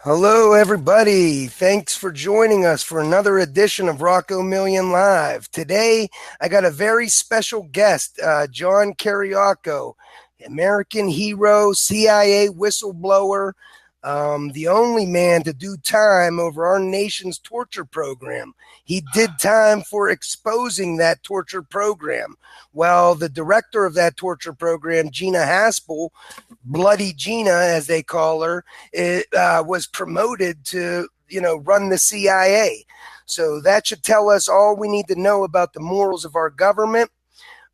Hello, everybody. Thanks for joining us for another edition of Rocco Million Live. Today, I got a very special guest, John Kiriakou, American hero, CIA whistleblower, the only man to do time over our nation's torture program. He did time for exposing that torture program. Well, the director of that torture program, Gina Haspel, Bloody Gina, as they call her, was promoted to, run the CIA. So that should tell us all we need to know about the morals of our government.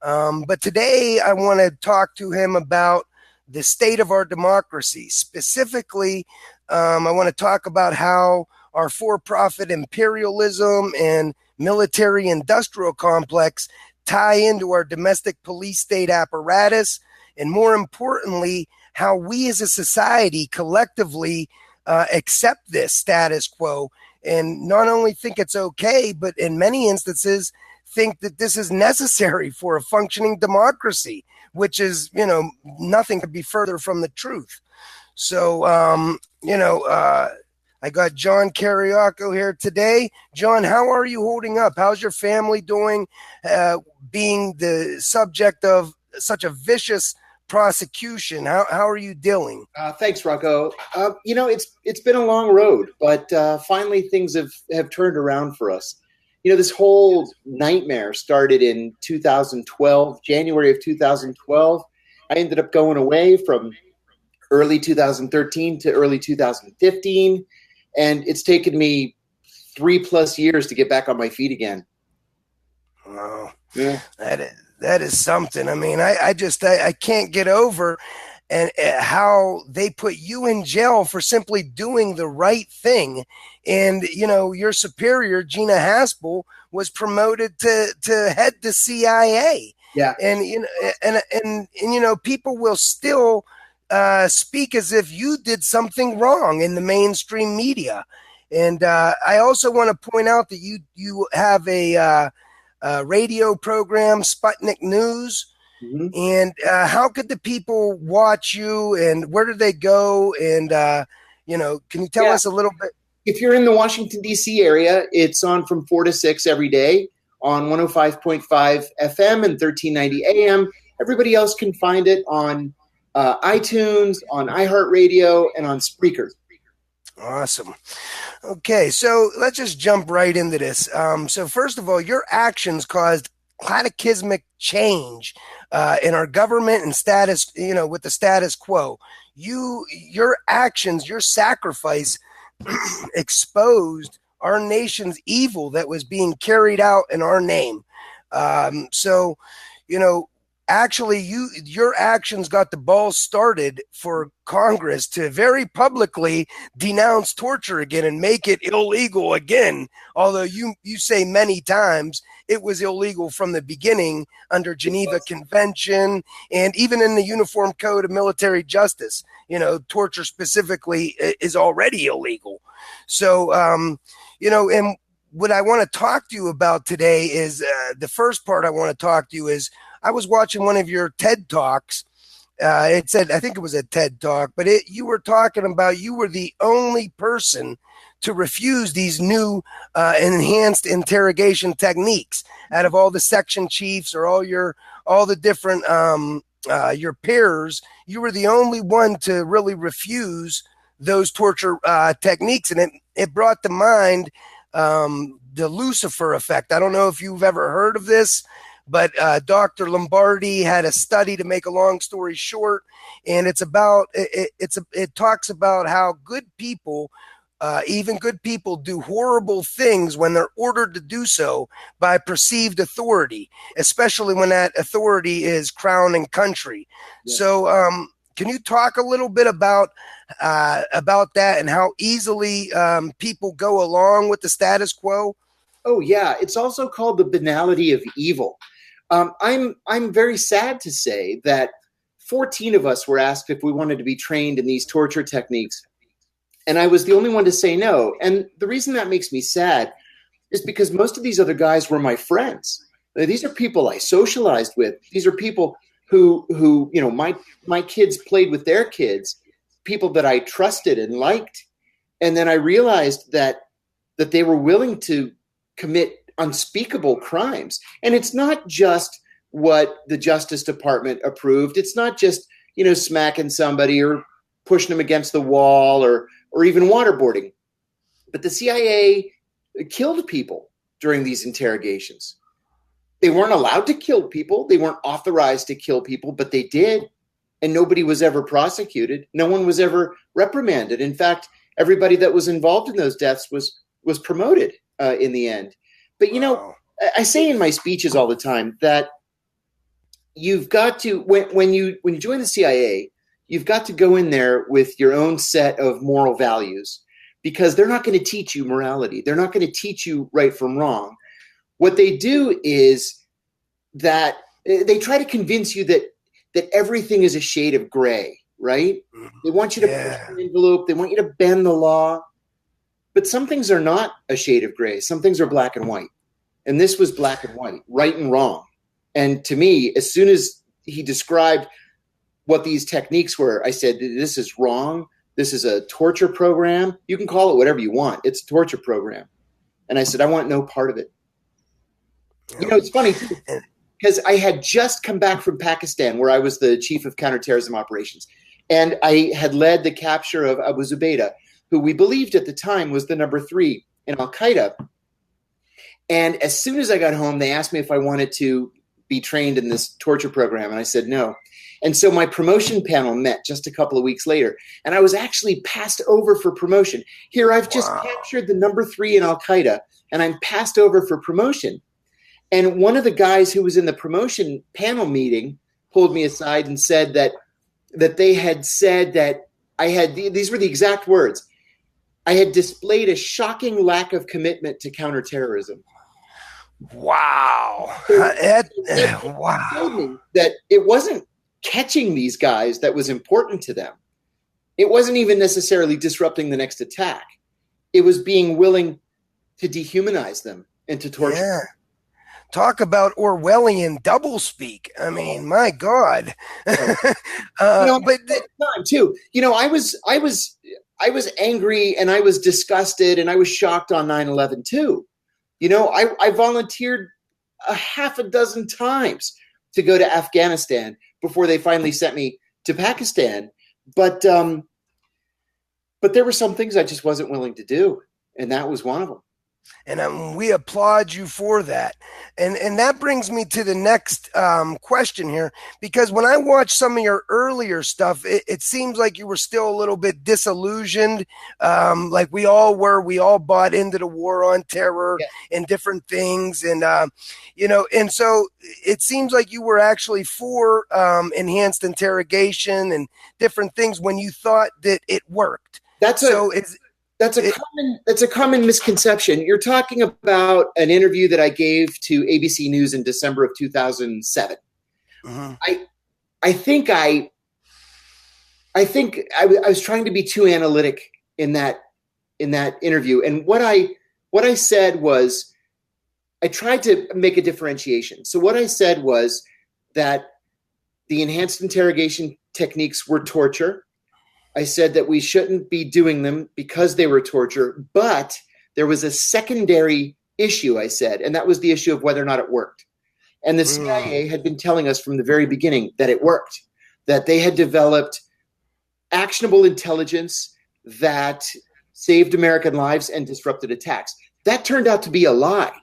But today I want to talk to him about the state of our democracy. Specifically, I want to talk about how our for-profit imperialism and military-industrial complex tie into our domestic police state apparatus, and more importantly, how we as a society collectively accept this status quo and not only think it's okay, but in many instances think that this is necessary for a functioning democracy, which is, nothing could be further from the truth. So, I got John Kiriakou here today. John, how are you holding up? How's your family doing, being the subject of such a vicious prosecution? How are you dealing? Thanks, Rocco. It's been a long road, but finally things have turned around for us. This whole nightmare started in 2012, January of 2012. I ended up going away from early 2013 to early 2015, and it's taken me 3+ years to get back on my feet again. Wow. Yeah. That is something. I mean, I can't get over and how they put you in jail for simply doing the right thing. And, your superior, Gina Haspel, was promoted to head the CIA. Yeah. And people will still speak as if you did something wrong in the mainstream media. And I also want to point out that you have a radio program, Sputnik News. Mm-hmm. And how could the people watch you, and where do they go? And, can you tell us a little bit? If you're in the Washington, D.C. area, it's on from 4 to 6 every day on 105.5 FM and 1390 AM. Everybody else can find it on iTunes, on iHeartRadio, and on Spreaker. Awesome. Okay, so let's just jump right into this. So first of all, your actions caused cataclysmic change in our government and status, with the status quo. Your actions, your sacrifice exposed our nation's evil that was being carried out in our name. Actually, your actions got the ball started for Congress to very publicly denounce torture again and make it illegal again. Although you say many times it was illegal from the beginning under Geneva Convention and even in the Uniform Code of Military Justice. Torture specifically is already illegal. So, and what I want to talk to you about today is the first part I want to talk to you is I was watching one of your TED Talks. It said, I think it was a TED Talk, but you were talking about you were the only person to refuse these new enhanced interrogation techniques out of all the section chiefs or all the different your peers. You were the only one to really refuse those torture techniques, and it brought to mind the Lucifer effect. I don't know if you've ever heard of this, but Dr. Lombardi had a study, to make a long story short, and it talks about how good people, even good people, do horrible things when they're ordered to do so by perceived authority, especially when that authority is crown and country. Yeah. So can you talk a little bit about that and how easily people go along with the status quo? Oh, yeah. It's also called the banality of evil. I'm very sad to say that 14 of us were asked if we wanted to be trained in these torture techniques, and I was the only one to say no. And the reason that makes me sad is because most of these other guys were my friends. These are people I socialized with. These are people who my kids played with their kids, people that I trusted and liked. And then I realized that they were willing to commit unspeakable crimes. And it's not just what the Justice Department approved. It's not just, smacking somebody or pushing them against the wall or even waterboarding. But the CIA killed people during these interrogations. They weren't allowed to kill people. They weren't authorized to kill people, but they did. And nobody was ever prosecuted. No one was ever reprimanded. In fact, everybody that was involved in those deaths was promoted in the end. But, I say in my speeches all the time that you've got to, when you join the CIA, you've got to go in there with your own set of moral values, because they're not going to teach you morality. They're not going to teach you right from wrong. What they do is that they try to convince you that everything is a shade of gray, right? They want you to push an envelope. They want you to bend the law. But some things are not a shade of gray. Some things are black and white. And this was black and white, right and wrong. And to me, as soon as he described what these techniques were, I said, this is wrong. This is a torture program. You can call it whatever you want. It's a torture program. And I said, I want no part of it. It's funny because I had just come back from Pakistan, where I was the chief of counterterrorism operations. And I had led the capture of Abu Zubaydah, who we believed at the time was the number 3 in Al-Qaeda. And as soon as I got home, they asked me if I wanted to be trained in this torture program. And I said no. And so my promotion panel met just a couple of weeks later. And I was actually passed over for promotion. Here, I've just captured the number 3 in Al-Qaeda, and I'm passed over for promotion. And one of the guys who was in the promotion panel meeting pulled me aside and said that they had said that I had, these were the exact words, I had displayed a shocking lack of commitment to counterterrorism. Wow. Wow. Told me that it wasn't catching these guys that was important to them. It wasn't even necessarily disrupting the next attack. It was being willing to dehumanize them and to torture them. Talk about Orwellian doublespeak. I mean, my God. But time too. I was angry and I was disgusted and I was shocked on 9/11 too. I volunteered a half a dozen times to go to Afghanistan before they finally sent me to Pakistan. But there were some things I just wasn't willing to do, and that was one of them. And we applaud you for that. And that brings me to the next question here, because when I watched some of your earlier stuff, it seems like you were still a little bit disillusioned, like we all were. We all bought into the war on terror and different things. And, and so it seems like you were actually for enhanced interrogation and different things when you thought that it worked. That's a common misconception. You're talking about an interview that I gave to ABC News in December of 2007. I think I was trying to be too analytic in that interview. And what I said was, I tried to make a differentiation. So what I said was that the enhanced interrogation techniques were torture. I said that we shouldn't be doing them because they were torture, but there was a secondary issue, I said, and that was the issue of whether or not it worked. And the CIA had been telling us from the very beginning that it worked, that they had developed actionable intelligence that saved American lives and disrupted attacks. That turned out to be a lie.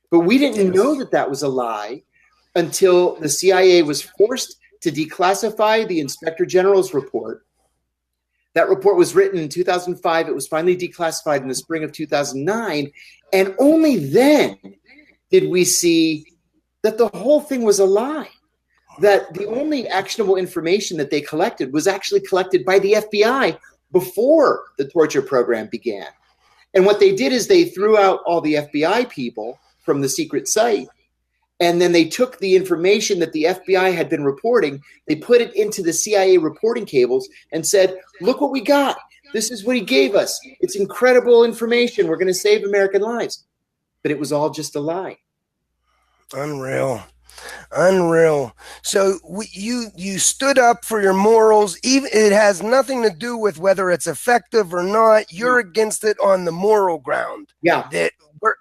But we didn't know that that was a lie until the CIA was forced to declassify the Inspector General's report. That report was written in 2005. It was finally declassified in the spring of 2009. And only then did we see that the whole thing was a lie, that the only actionable information that they collected was actually collected by the FBI before the torture program began. And what they did is they threw out all the FBI people from the secret site. And then they took the information that the FBI had been reporting, they put it into the CIA reporting cables and said, look what we got. This is what he gave us. It's incredible information. We're going to save American lives. But it was all just a lie. Unreal. Unreal. So you stood up for your morals. Even it has nothing to do with whether it's effective or not. You're against it on the moral ground. Yeah. That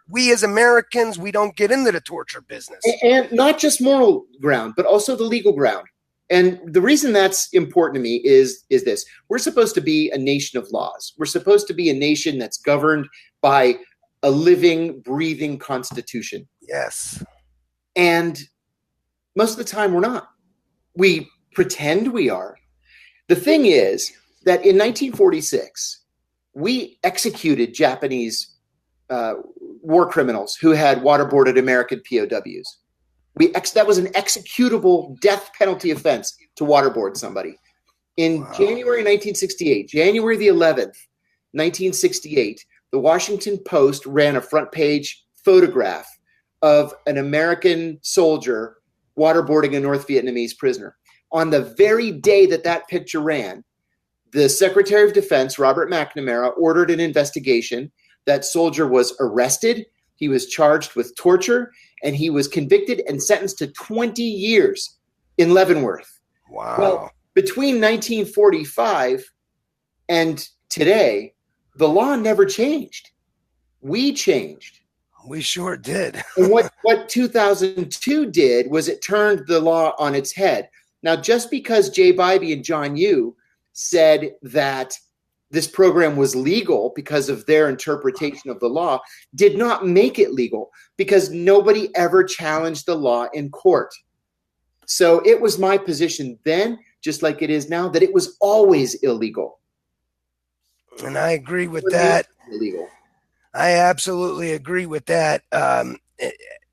we as Americans, we don't get into the torture business. And not just moral ground, but also the legal ground. And the reason that's important to me is this. We're supposed to be a nation of laws. We're supposed to be a nation that's governed by a living, breathing constitution. Yes. And most of the time we're not. We pretend we are. The thing is that in 1946, we executed Japanese war criminals who had waterboarded American POWs. That was an executable death penalty offense to waterboard somebody. In January 1968, January the 11th, 1968, the Washington Post ran a front page photograph of an American soldier waterboarding a North Vietnamese prisoner. On the very day that picture ran, the Secretary of Defense, Robert McNamara, ordered an investigation. That soldier was arrested. He was charged with torture, and he was convicted and sentenced to 20 years in Leavenworth. Wow. Well, between 1945 and today, the law never changed. We changed. We sure did. And what 2002 did was it turned the law on its head. Now, just because Jay Bybee and John Yoo said that this program was legal because of their interpretation of the law did not make it legal, because nobody ever challenged the law in court. So it was my position then, just like it is now, that it was always illegal. And I agree with that. Illegal. I absolutely agree with that.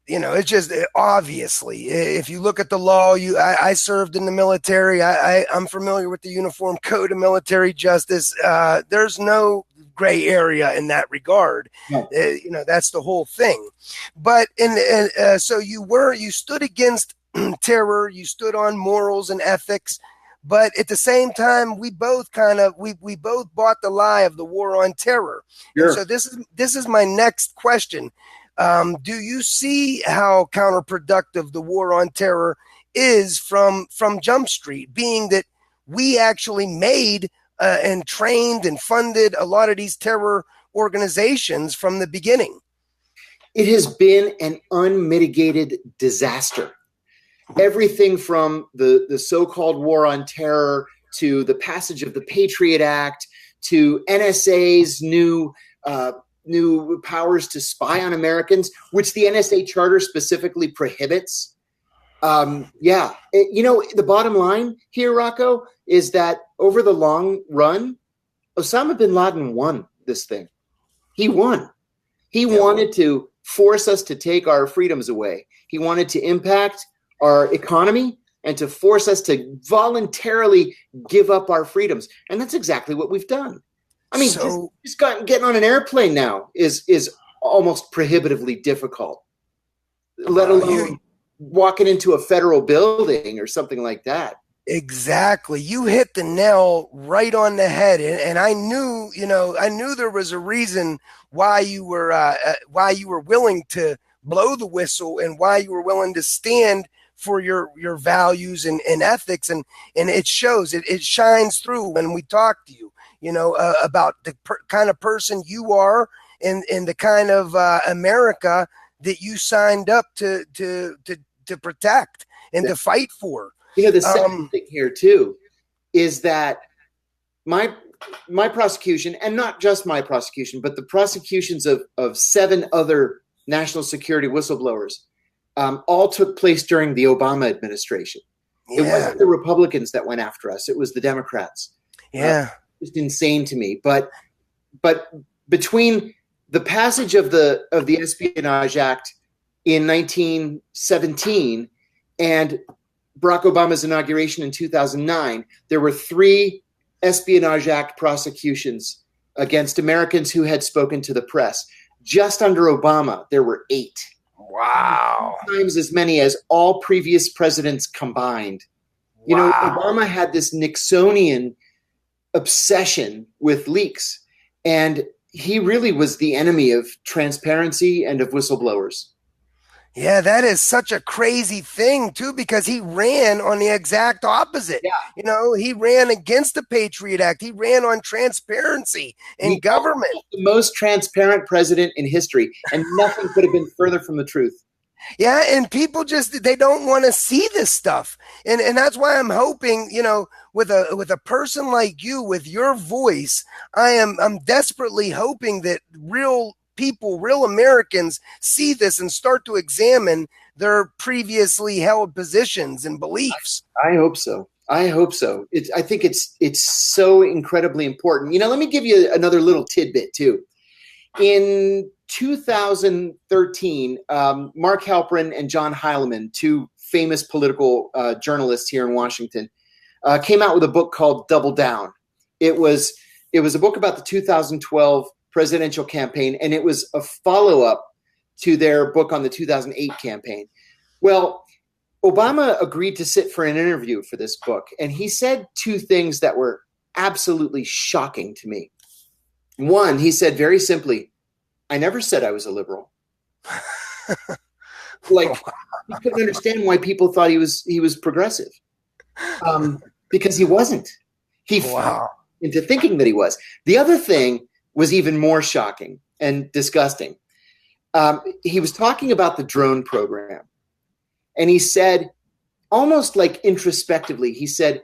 It's just obviously, if you look at the law, I served in the military. I'm familiar with the Uniform Code of Military Justice. There's no gray area in that regard. No. That's the whole thing. But so you stood against terror. You stood on morals and ethics. But at the same time, we both we both bought the lie of the war on terror. Sure. So this is my next question. Do you see how counterproductive the war on terror is from Jump Street, being that we actually made and trained and funded a lot of these terror organizations from the beginning? It has been an unmitigated disaster. Everything from the so-called war on terror to the passage of the Patriot Act to NSA's new powers to spy on Americans, which the NSA charter specifically prohibits. The bottom line here, Rocco, is that over the long run, Osama bin Laden won this thing. He won. He wanted to force us to take our freedoms away. He wanted to impact our economy and to force us to voluntarily give up our freedoms. And that's exactly what we've done. I mean, just getting on an airplane now is almost prohibitively difficult, let alone walking into a federal building or something like that. Exactly. You hit the nail right on the head. And I knew there was a reason why you were willing to blow the whistle and why you were willing to stand for your values and ethics. And it shows, it shines through when we talk to you, about the kind of person you are and the kind of America that you signed up to protect and to fight for. The second thing here too is that my prosecution, and not just my prosecution, but the prosecutions of 7 other national security whistleblowers, all took place during the Obama administration. Yeah. It wasn't the Republicans that went after us; it was the Democrats. Yeah, just insane to me. But between the passage of the Espionage Act in 1917 and Barack Obama's inauguration in 2009, there were 3 Espionage Act prosecutions against Americans who had spoken to the press. Just under Obama, there were 8. Wow. Times as many as all previous presidents combined. Wow. Obama had this Nixonian obsession with leaks, and he really was the enemy of transparency and of whistleblowers. Yeah, that is such a crazy thing too, because he ran on the exact opposite. Yeah. He ran against the Patriot Act. He ran on transparency in He government. the most transparent president in history, and nothing could have been further from the truth. Yeah, and people just they don't want to see this stuff. And that's why I'm hoping, with a person like you, with your voice, I'm desperately hoping that real people, real Americans see this and start to examine their previously held positions and beliefs. I hope so. I hope so. I think it's so incredibly important. Let me give you another little tidbit too. In 2013, Mark Halperin and John Heilemann, two famous political journalists here in Washington, came out with a book called Double Down. It was a book about the 2012 presidential campaign, and it was a follow-up to their book on the 2008 campaign. Well, Obama agreed to sit for an interview for this book, and he said two things that were absolutely shocking to me. One, he said very simply, I never said I was a liberal. Like, he couldn't understand why people thought he was progressive. Because he wasn't. He fell into thinking that he was. The other thing was even more shocking and disgusting. He was talking about the drone program. And he said, almost like introspectively, he said,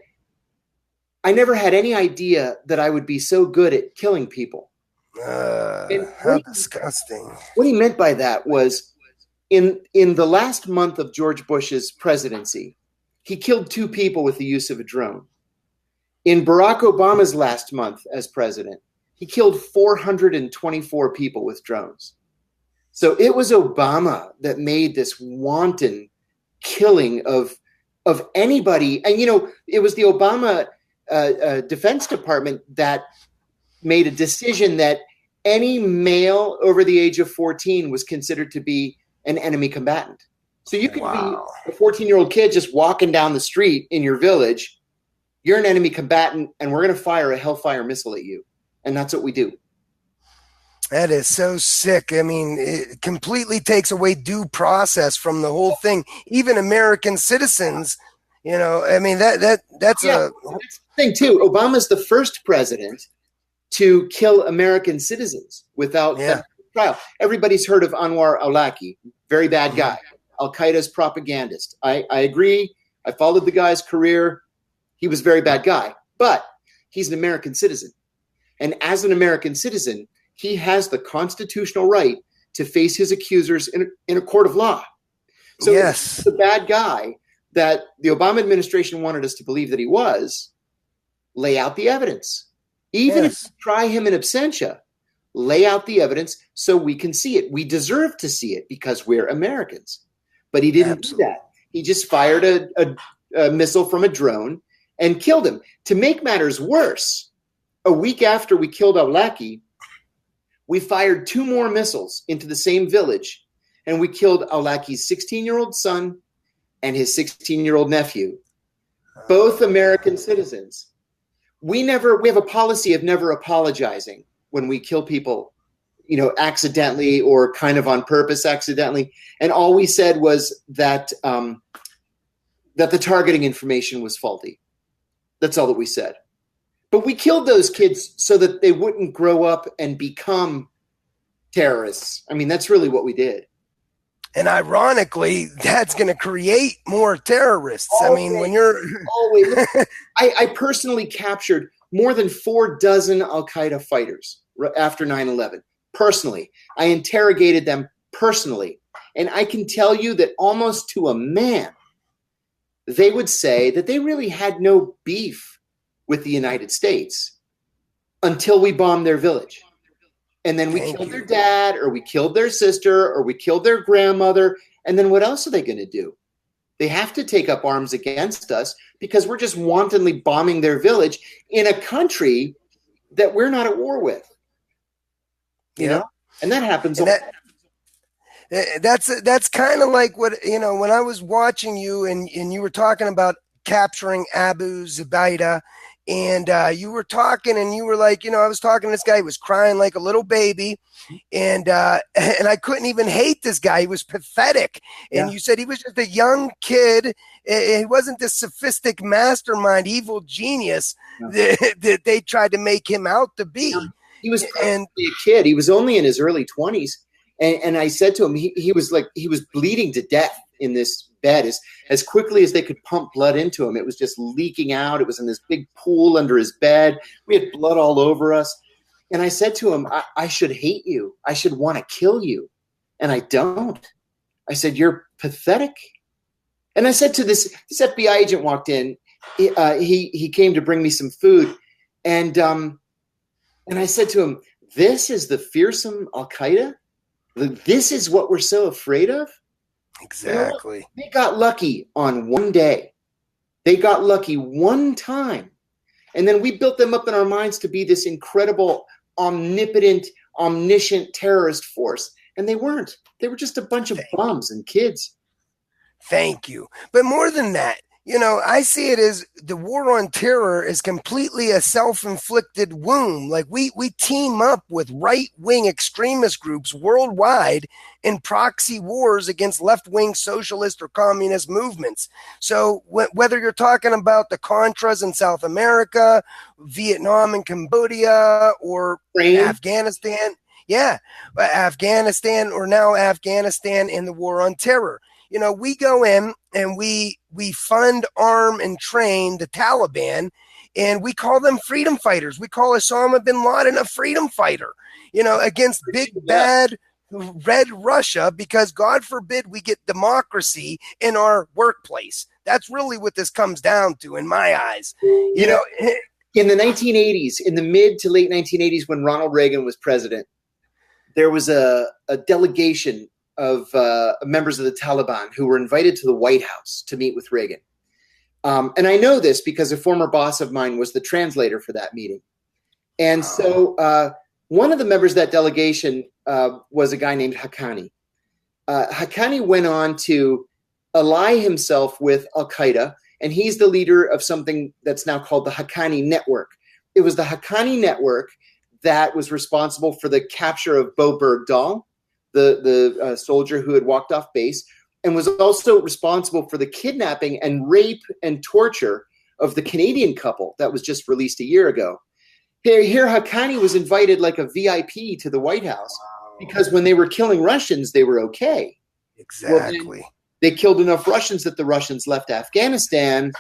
I never had any idea that I would be so good at killing people. How disgusting. What he meant by that was in the last month of George Bush's presidency, he killed 2 people with the use of a drone. In Barack Obama's last month as president, he killed 424 people with drones. So it was Obama that made this wanton killing of anybody. And, it was the Obama Defense Department that made a decision that any male over the age of 14 was considered to be an enemy combatant. So you could be a 14-year-old kid just walking down the street in your village. You're an enemy combatant, and we're going to fire a Hellfire missile at you. And that's what we do. That is so sick. I mean, it completely takes away due process from the whole thing. Even American citizens, I mean, that's a thing too. Obama's the first president to kill American citizens without trial. Everybody's heard of Anwar al-Awlaki, very bad guy, Al-Qaeda's propagandist. I agree. I followed the guy's career. He was a very bad guy, but he's an American citizen. And as an American citizen, he has the constitutional right to face his accusers in a court of law. So yes, the bad guy that the Obama administration wanted us to believe that he was, lay out the evidence. Even if you try him in absentia, lay out the evidence so we can see it. We deserve to see it because we're Americans. But he didn't do that. He just fired a missile from a drone and killed him. To make matters worse, a week after we killed Awlaki, we fired 2 more missiles into the same village, and we killed Awlaki's 16-year-old son and his 16-year-old nephew, both American citizens. We have a policy of never apologizing when we kill people, accidentally or kind of on purpose accidentally. And all we said was that the targeting information was faulty. That's all that we said. But we killed those kids so that they wouldn't grow up and become terrorists. I mean, that's really what we did. And ironically, that's going to create more terrorists. Always, I mean, when you're always, I personally captured more than 4 dozen Al-Qaeda fighters after 9/11. Personally, I interrogated them personally. And I can tell you that almost to a man, they would say that they really had no beef with the United States until we bombed their village. And then we killed their dad, or we killed their sister, or we killed their grandmother. And then what else are they going to do? They have to take up arms against us because we're just wantonly bombing their village in a country that we're not at war with. You know? And that happens. That's kind of like what, when I was watching you and you were talking about capturing Abu Zubaydah and you were talking, and you were like, I was talking to this guy. He was crying like a little baby, and and I couldn't even hate this guy. He was pathetic. And you said he was just a young kid. He wasn't this sophistic mastermind, evil genius that they tried to make him out to be. He was a kid. He was only in his early 20s. And I said to him, he was bleeding to death in this bed as quickly as they could pump blood into him. It was just leaking out. It was in this big pool under his bed. We had blood all over us. And I said to him, I should hate you. I should want to kill you. And I don't. I said, you're pathetic. And I said to this FBI agent walked in. He came to bring me some food. And I said to him, this is the fearsome Al-Qaeda? This is what we're so afraid of? Exactly. They got lucky on one day. They got lucky one time. And then we built them up in our minds to be this incredible, omnipotent, omniscient terrorist force. And they weren't. They were just a bunch of bums and kids. Thank you. But more than that, I see it as the war on terror is completely a self-inflicted wound. Like we team up with right-wing extremist groups worldwide in proxy wars against left-wing socialist or communist movements. So whether you're talking about the Contras in South America, Vietnam and Cambodia, or Afghanistan, Afghanistan, or now Afghanistan in the war on terror. We go in and we fund, arm, and train the Taliban, and we call them freedom fighters. We call Osama bin Laden a freedom fighter, against big, bad, red Russia, because God forbid we get democracy in our workplace. That's really what this comes down to in my eyes. In the 1980s, in the mid to late 1980s, when Ronald Reagan was president, there was a delegation of members of the Taliban who were invited to the White House to meet with Reagan. And I know this because a former boss of mine was the translator for that meeting. And so one of the members of that delegation was a guy named Haqqani. Haqqani went on to ally himself with Al-Qaeda, and he's the leader of something that's now called the Haqqani Network. It was the Haqqani Network that was responsible for the capture of Bo Bergdahl, the soldier who had walked off base, and was also responsible for the kidnapping and rape and torture of the Canadian couple that was just released a year ago. Here Haqqani was invited like a VIP to the White House because when they were killing Russians, they were okay. Exactly. Well, they killed enough Russians that the Russians left Afghanistan.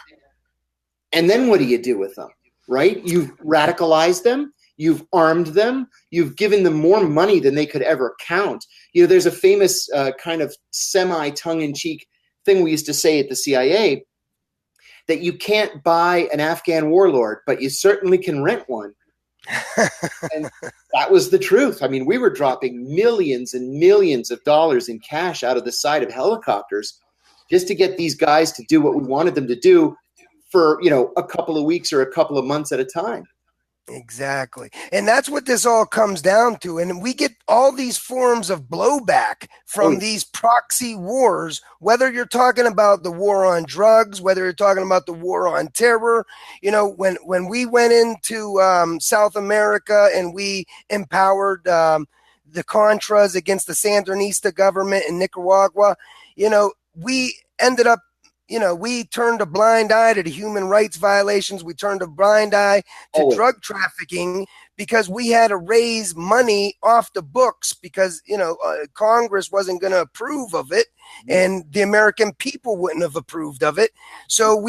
And then what do you do with them, right? You've radicalized them. You've armed them. You've given them more money than they could ever count. There's a famous kind of semi-tongue-in-cheek thing we used to say at the CIA, that you can't buy an Afghan warlord, but you certainly can rent one. And that was the truth. I mean, we were dropping millions and millions of dollars in cash out of the side of helicopters just to get these guys to do what we wanted them to do for, a couple of weeks or a couple of months at a time. Exactly. And that's what this all comes down to. And we get all these forms of blowback from these proxy wars, whether you're talking about the war on drugs, whether you're talking about the war on terror. When we went into South America and we empowered the Contras against the Sandinista government in Nicaragua, we ended up we turned a blind eye to the human rights violations. We turned a blind eye to drug trafficking because we had to raise money off the books because, Congress wasn't going to approve of it and the American people wouldn't have approved of it. So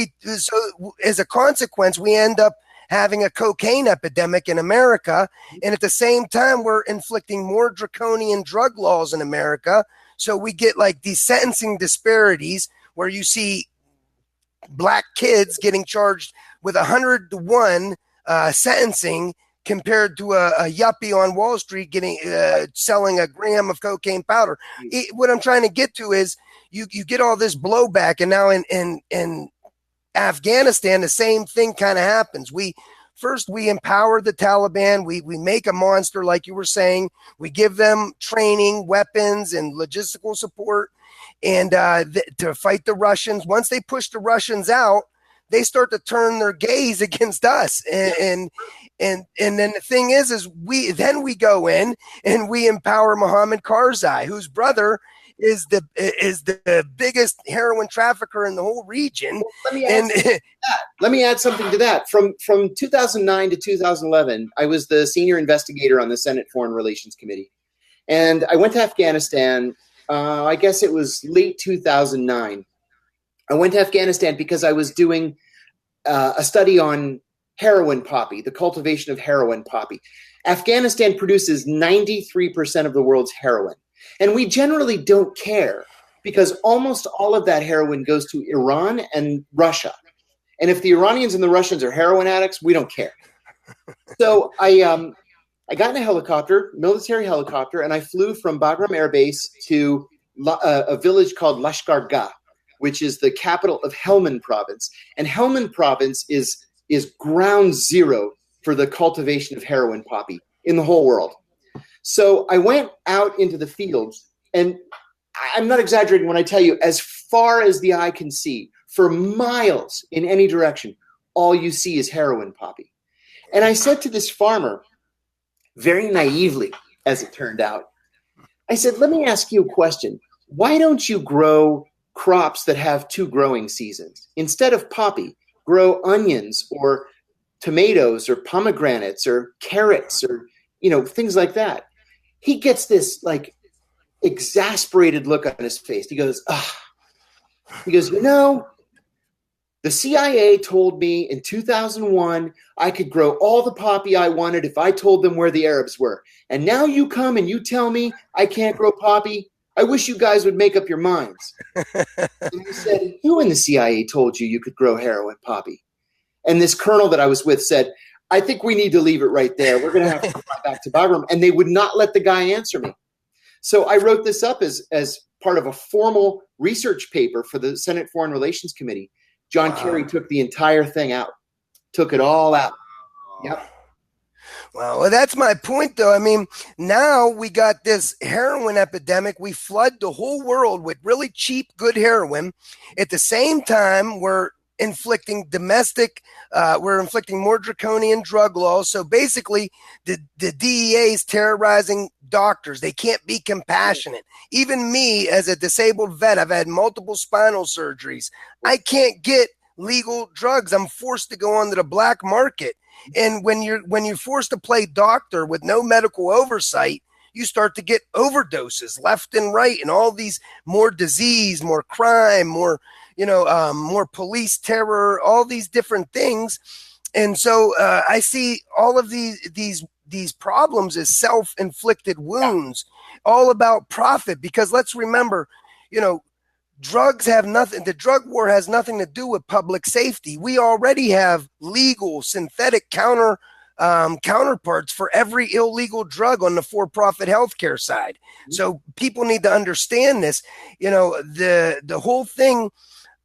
as a consequence, we end up having a cocaine epidemic in America. And at the same time, we're inflicting more draconian drug laws in America. So we get like these sentencing disparities where you see black kids getting charged with 100-to-1 sentencing compared to a yuppie on Wall Street getting selling a gram of cocaine powder. What I'm trying to get to is you get all this blowback, and now in Afghanistan, the same thing kind of happens. We empower the Taliban. We make a monster, like you were saying. We give them training, weapons, and logistical support. And to fight the Russians. Once they push the Russians out, they start to turn their gaze against us. And then the thing is we go in and we empower Mohammed Karzai, whose brother is the biggest heroin trafficker in the whole region. Let me add something to that. From 2009 to 2011, I was the senior investigator on the Senate Foreign Relations Committee. And I went to Afghanistan, I guess it was late 2009. I went to Afghanistan because I was doing a study on heroin poppy, the cultivation of heroin poppy. Afghanistan produces 93% of the world's heroin. And we generally don't care because almost all of that heroin goes to Iran and Russia. And if the Iranians and the Russians are heroin addicts, we don't care. So I got in a helicopter, military helicopter, and I flew from Bagram Air Base to a village called Lashkar Gah, which is the capital of Helmand province. And Helmand province is ground zero for the cultivation of heroin poppy in the whole world. So I went out into the fields, and I'm not exaggerating when I tell you, as far as the eye can see, for miles in any direction, all you see is heroin poppy. And I said to this farmer, very naively, as it turned out, I said, let me ask you a question. Why don't you grow crops that have 2 growing seasons? Instead of poppy, grow onions or tomatoes or pomegranates or carrots or, things like that. He gets this like exasperated look on his face. He goes, the CIA told me in 2001 I could grow all the poppy I wanted if I told them where the Arabs were. And now you come and you tell me I can't grow poppy? I wish you guys would make up your minds. And I said, who in the CIA told you could grow heroin poppy? And this colonel that I was with said, I think we need to leave it right there. We're going to have to fly back to Bagram. And they would not let the guy answer me. So I wrote this up as part of a formal research paper for the Senate Foreign Relations Committee. John Kerry took the entire thing out, took it all out. Yep. Well, that's my point, though. I mean, now we got this heroin epidemic. We flood the whole world with really cheap, good heroin. At the same time, we're inflicting more draconian drug laws. So basically, the DEA is terrorizing doctors. They can't be compassionate. Even me, as a disabled vet, I've had multiple spinal surgeries. I can't get legal drugs. I'm forced to go onto the black market. And when you're forced to play doctor with no medical oversight, you start to get overdoses left and right, and all these more disease, more crime, more police terror, all these different things. And so I see all of these problems as self-inflicted wounds, all about profit. Because let's remember, drugs have nothing. The drug war has nothing to do with public safety. We already have legal synthetic counterparts for every illegal drug on the for-profit healthcare side. So people need to understand this. The whole thing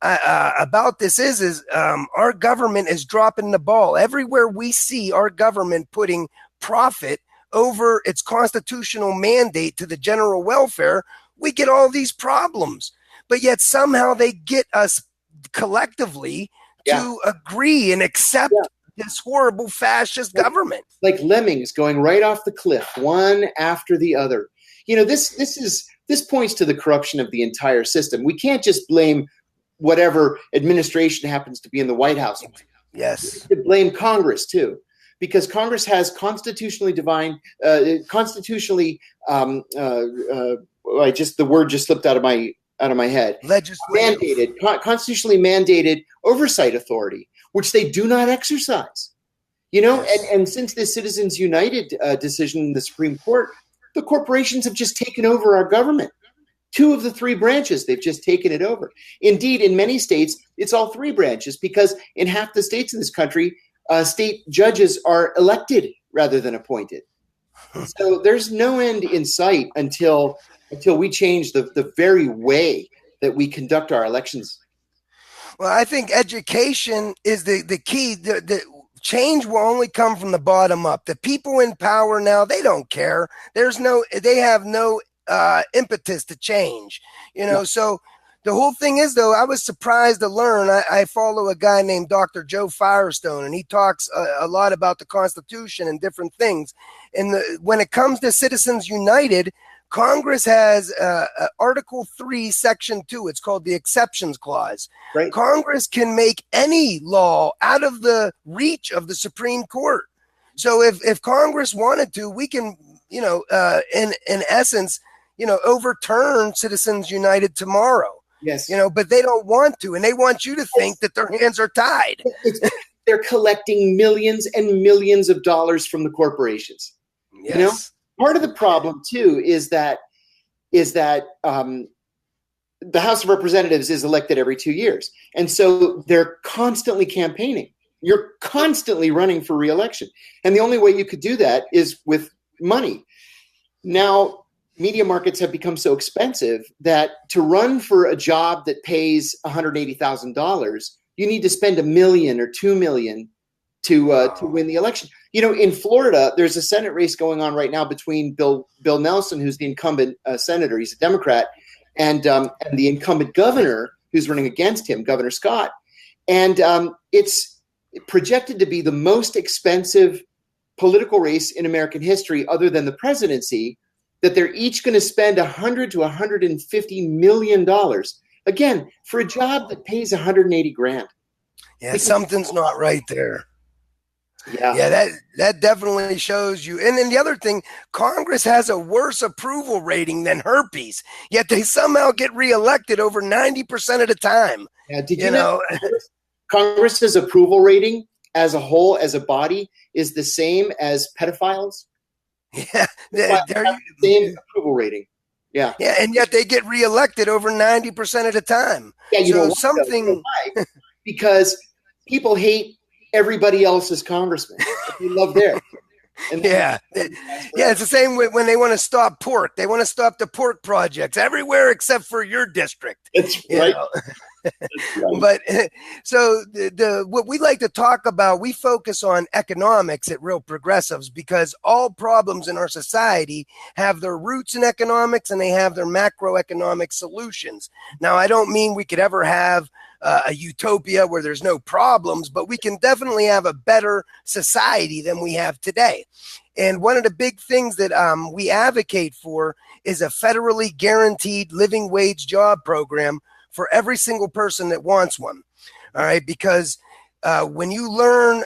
about this is our government is dropping the ball. Everywhere we see our government putting profit over its constitutional mandate to the general welfare, we get all these problems. But yet somehow they get us collectively to agree and accept this horrible fascist government. Like lemmings going right off the cliff, one after the other. This points to the corruption of the entire system. We can't just blame whatever administration happens to be in the White House. Yes. We have to blame Congress too, because Congress has constitutionally the word just slipped out of my head. Constitutionally mandated oversight authority, which they do not exercise. And since the Citizens United decision in the Supreme Court, the corporations have just taken over our government. 2 of the 3 branches, they've just taken it over. Indeed, in many states, it's all 3 branches, because in half the states in this country, state judges are elected rather than appointed. So there's no end in sight until we change the very way that we conduct our elections. Well, I think education is the key. The change will only come from the bottom up. The people in power now, they don't care. They have no impetus to change. So The whole thing is, though, I was surprised to learn. I follow a guy named Dr. Joe Firestone, and he talks a lot about the Constitution and different things. And when it comes to Citizens United, Congress has Article 3, Section 2. It's called the Exceptions Clause. Right. Congress can make any law out of the reach of the Supreme Court. So if Congress wanted to, we can, in essence, overturn Citizens United tomorrow. Yes. But they don't want to, and they want you to think that their hands are tied. They're collecting millions and millions of dollars from the corporations. Yes. Part of the problem too is that the House of Representatives is elected every 2 years, and so they're constantly campaigning. You're constantly running for re-election, and the only way you could do that is with money. Now, media markets have become so expensive that to run for a job that pays $180,000, you need to spend $1 million or $2 million to win the election. In Florida, there's a Senate race going on right now between Bill Nelson, who's the incumbent senator, he's a Democrat, and the incumbent governor who's running against him, Governor Scott. And it's projected to be the most expensive political race in American history, other than the presidency, that they're each going to spend $100 to $150 million, again, for a job that pays $180,000. Yeah, something's not right there. Yeah, that definitely shows you. And then the other thing, Congress has a worse approval rating than herpes, yet they somehow get reelected over 90% of the time. Yeah, did you know Congress's approval rating as a whole, as a body, is the same as pedophiles? Yeah, same approval rating. Yeah, and yet they get reelected over 90% of the time. Yeah, something because people hate everybody else's congressman. They love theirs. It's the same when they want to stop pork. They want to stop the pork projects everywhere except for your district. That's right. But so what we like to talk about, we focus on economics at Real Progressives, because all problems in our society have their roots in economics and they have their macroeconomic solutions. Now, I don't mean we could ever have a utopia where there's no problems, but we can definitely have a better society than we have today. And one of the big things that we advocate for is a federally guaranteed living wage job program for every single person that wants one. All right. Because when you learn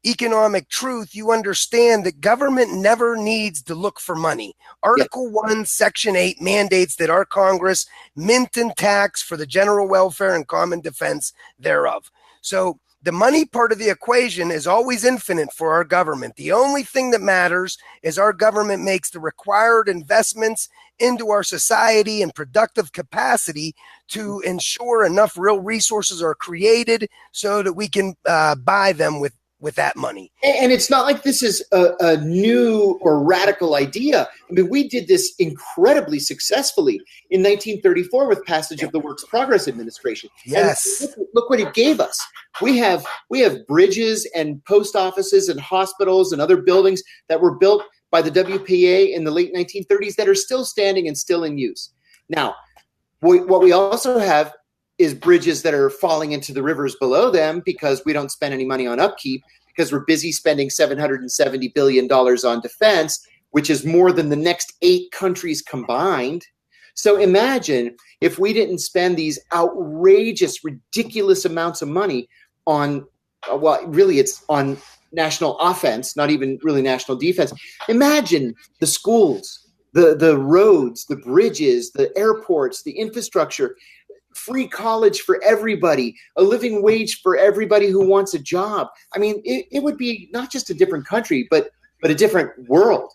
economic truth, you understand that government never needs to look for money. Article 1, Section 8 mandates that our Congress mint and tax for the general welfare and common defense thereof. So the money part of the equation is always infinite for our government. The only thing that matters is our government makes the required investments into our society and productive capacity to ensure enough real resources are created so that we can buy them with that money. And it's not like this is a new or radical idea. I mean, we did this incredibly successfully in 1934 with passage of the Works Progress Administration. Yes. And look what it gave us. We have bridges and post offices and hospitals and other buildings that were built by the WPA in the late 1930s that are still standing and still in use. Now, what we also have is bridges that are falling into the rivers below them because we don't spend any money on upkeep, because we're busy spending $770 billion on defense, which is more than the next 8 countries combined. So imagine if we didn't spend these outrageous, ridiculous amounts of money on, really it's on national offense, not even really national defense. Imagine the schools, the roads, the bridges, the airports, the infrastructure, free college for everybody, a living wage for everybody who wants a job. I mean, it would be not just a different country, but a different world.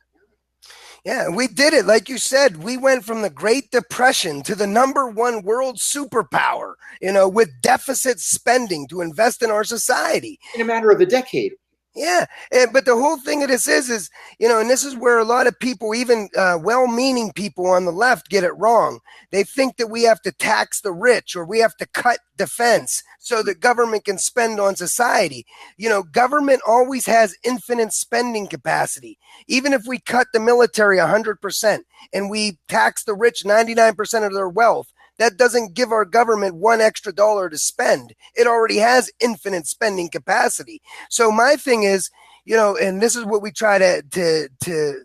Yeah, we did it. Like you said, we went from the Great Depression to the #1 world superpower, with deficit spending to invest in our society. In a matter of a decade. Yeah, but the whole thing of this is, and this is where a lot of people, even well-meaning people on the left, get it wrong. They think that we have to tax the rich or we have to cut defense so that government can spend on society. Government always has infinite spending capacity. Even if we cut the military 100% and we tax the rich 99% of their wealth, that doesn't give our government one extra dollar to spend. It already has infinite spending capacity. So my thing is, and this is what we try to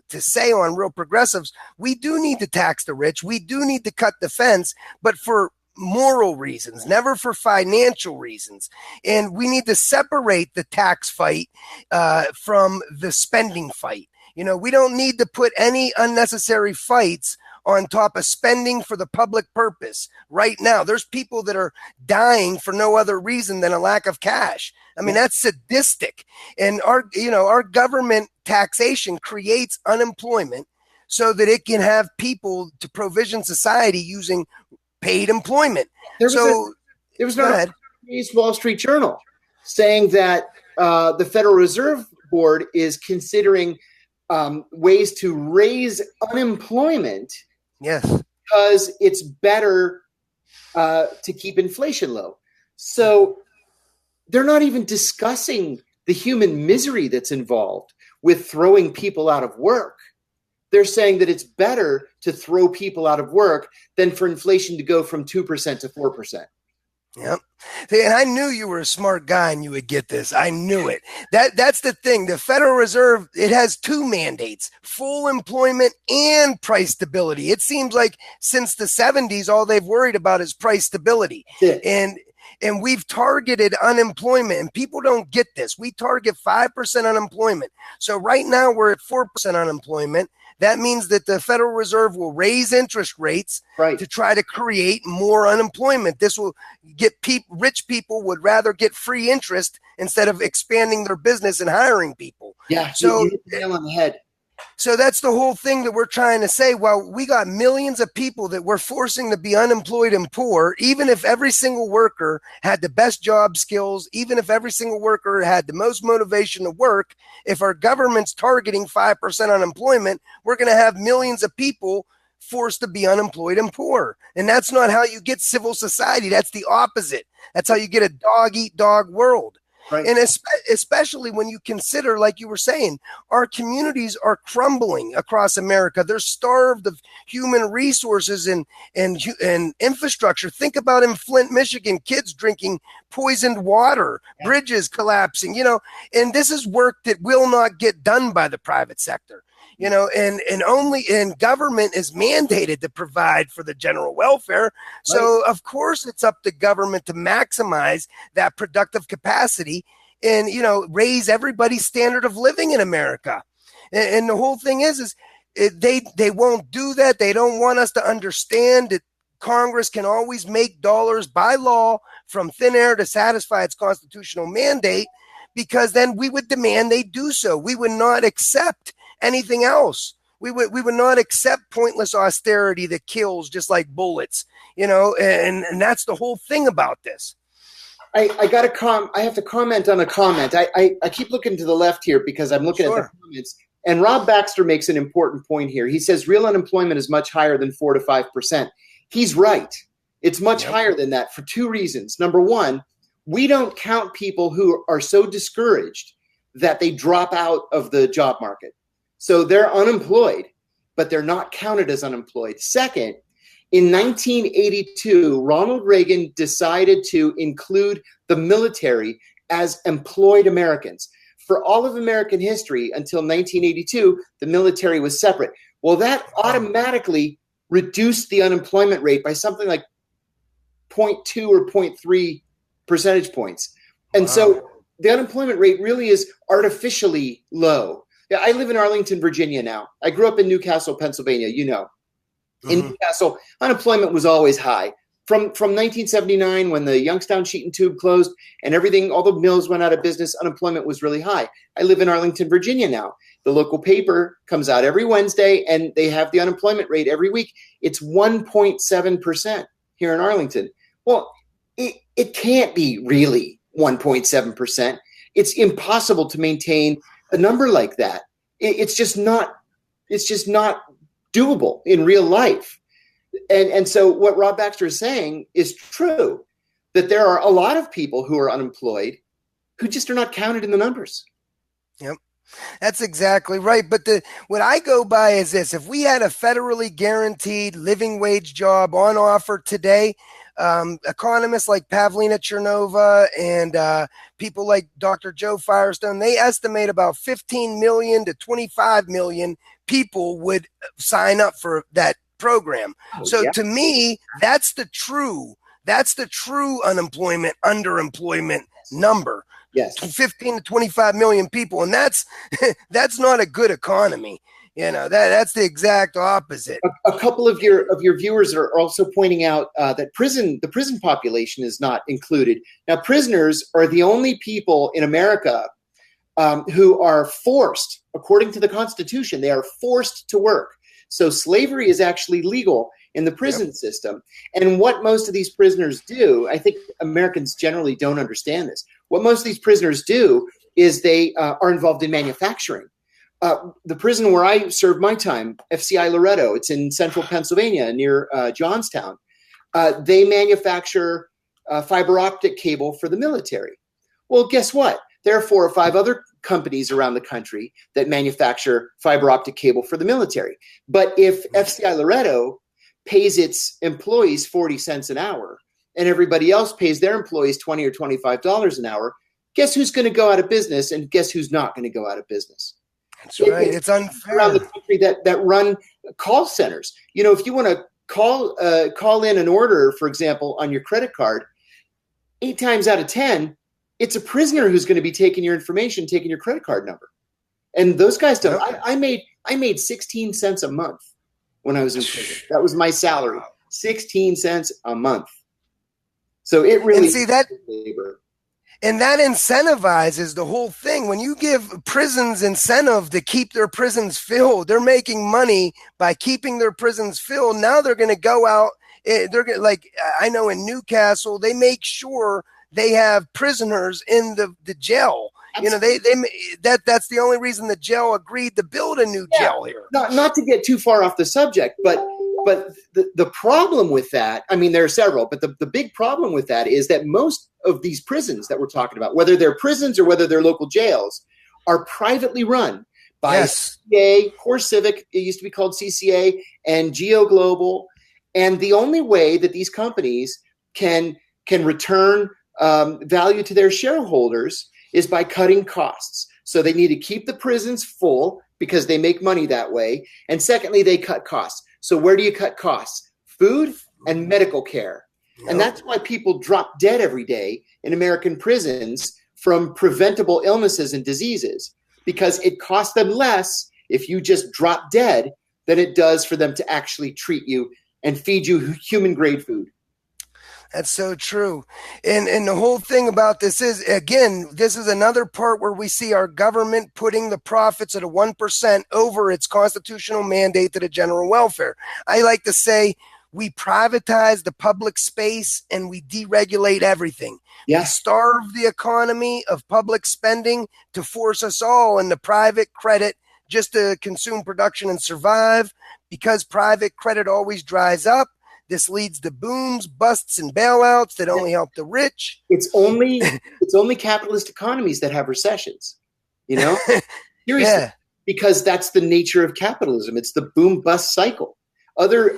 say on Real Progressives, we do need to tax the rich. We do need to cut the fence, but for moral reasons, never for financial reasons. And we need to separate the tax fight from the spending fight. We don't need to put any unnecessary fights on top of spending for the public purpose. Right now, there's people that are dying for no other reason than a lack of cash. I mean, that's sadistic. And our government taxation creates unemployment so that it can have people to provision society using paid employment. There was no Wall Street Journal saying that the Federal Reserve Board is considering ways to raise unemployment. Yes, because it's better to keep inflation low. So they're not even discussing the human misery that's involved with throwing people out of work. They're saying that it's better to throw people out of work than for inflation to go from 2% to 4%. Yep. And I knew you were a smart guy and you would get this. I knew it. That's the thing. The Federal Reserve, it has two mandates: full employment and price stability. It seems like since the 70s, all they've worried about is price stability. Yeah. And we've targeted unemployment, and people don't get this. We target 5% unemployment. So right now we're at 4% unemployment. That means that the Federal Reserve will raise interest rates to try to create more unemployment. This will get rich people would rather get free interest instead of expanding their business and hiring people. Yeah, so you hit the nail on the head. So that's the whole thing that we're trying to say. Well, we got millions of people that we're forcing to be unemployed and poor, even if every single worker had the best job skills, even if every single worker had the most motivation to work. If our government's targeting 5% unemployment, we're going to have millions of people forced to be unemployed and poor. And that's not how you get civil society. That's the opposite. That's how you get a dog-eat-dog world. Right. And especially when you consider, like you were saying, our communities are crumbling across America. They're starved of human resources and infrastructure. Think about in Flint, Michigan, kids drinking poisoned water, bridges collapsing, and this is work that will not get done by the private sector. And government is mandated to provide for the general welfare. So of course it's up to government to maximize that productive capacity and, raise everybody's standard of living in America. And the whole thing is they won't do that. They don't want us to understand that Congress can always make dollars by law from thin air to satisfy its constitutional mandate, because then we would demand they do so. We would not accept anything else. We would not accept pointless austerity that kills just like bullets, and that's the whole thing about this. I have to comment on a comment. I keep looking to the left here because I'm looking at the comments, and Rob Baxter makes an important point here. He says real unemployment is much higher than 4 to 5%. He's right. It's much higher than that for two reasons. Number one, we don't count people who are so discouraged that they drop out of the job market. So they're unemployed, but they're not counted as unemployed. Second, in 1982, Ronald Reagan decided to include the military as employed Americans. For all of American history until 1982, the military was separate. Well, that automatically reduced the unemployment rate by something like 0.2 or 0.3 percentage points. And so the unemployment rate really is artificially low. Yeah, I live in Arlington, Virginia now. I grew up in Newcastle, Pennsylvania, In Newcastle, unemployment was always high. From 1979, when the Youngstown Sheet and Tube closed and everything, all the mills went out of business, unemployment was really high. I live in Arlington, Virginia now. The local paper comes out every Wednesday, and they have the unemployment rate every week. It's 1.7% here in Arlington. Well, it can't be really 1.7%. It's impossible to maintain a number like that. It's just not doable in real life. And so what Rob Baxter is saying is true, that there are a lot of people who are unemployed who just are not counted in the numbers. Yep. That's exactly right. But what I go by is this: if we had a federally guaranteed living wage job on offer today, economists like Pavlina Chernova and people like Dr. Joe Firestone, they estimate about 15 million to 25 million people would sign up for that program. So to me, that's the true unemployment, underemployment number. Yes. 15 to 25 million people. And that's not a good economy. That's the exact opposite. A couple of your viewers are also pointing out that the prison population is not included. Now, prisoners are the only people in America who are forced, according to the Constitution, they are forced to work. So slavery is actually legal in the prison system. And what most of these prisoners do, I think Americans generally don't understand this. What most of these prisoners do is they are involved in manufacturing. The prison where I served my time, FCI Loretto, it's in central Pennsylvania near Johnstown. They manufacture fiber optic cable for the military. Well, guess what? There are 4 or 5 other companies around the country that manufacture fiber optic cable for the military. But if FCI Loretto pays its employees 40 cents an hour and everybody else pays their employees $20 or $25 an hour, guess who's going to go out of business and guess who's not going to go out of business? That's right. It's unfair. Around the country that run call centers. If you want to call in an order, for example, on your credit card, 8 times out of 10, it's a prisoner who's going to be taking your information, taking your credit card number. And those guys don't. I made 16 cents a month when I was in prison. That was my salary, 16 cents a month. So it really see that labor. And that incentivizes the whole thing. When you give prisons incentive to keep their prisons filled, they're making money by keeping their prisons filled. Now they're going to go out. They're going like I know in Newcastle, they make sure they have prisoners in the jail. That's the only reason the jail agreed to build a new jail here. Not to get too far off the subject, but the problem with that, I mean, there are several, but the big problem with that is that most of these prisons that we're talking about, whether they're prisons or whether they're local jails, are privately run by CCA, Core Civic, it used to be called CCA, and Geo Global. And the only way that these companies can return value to their shareholders is by cutting costs. So they need to keep the prisons full because they make money that way. And secondly, they cut costs. So where do you cut costs? Food and medical care. Yep. And that's why people drop dead every day in American prisons from preventable illnesses and diseases, because it costs them less if you just drop dead than it does for them to actually treat you and feed you human grade food. That's so true. And the whole thing about this is, again, this is another part where we see our government putting the profits at a 1% over its constitutional mandate to the general welfare. I like to say we privatize the public space and we deregulate everything. Yeah. We starve the economy of public spending to force us all into private credit just to consume production and survive. Because private credit always dries up, this leads to booms, busts, and bailouts that only help the rich. It's only capitalist economies that have recessions, Seriously, because that's the nature of capitalism. It's the boom bust cycle. Other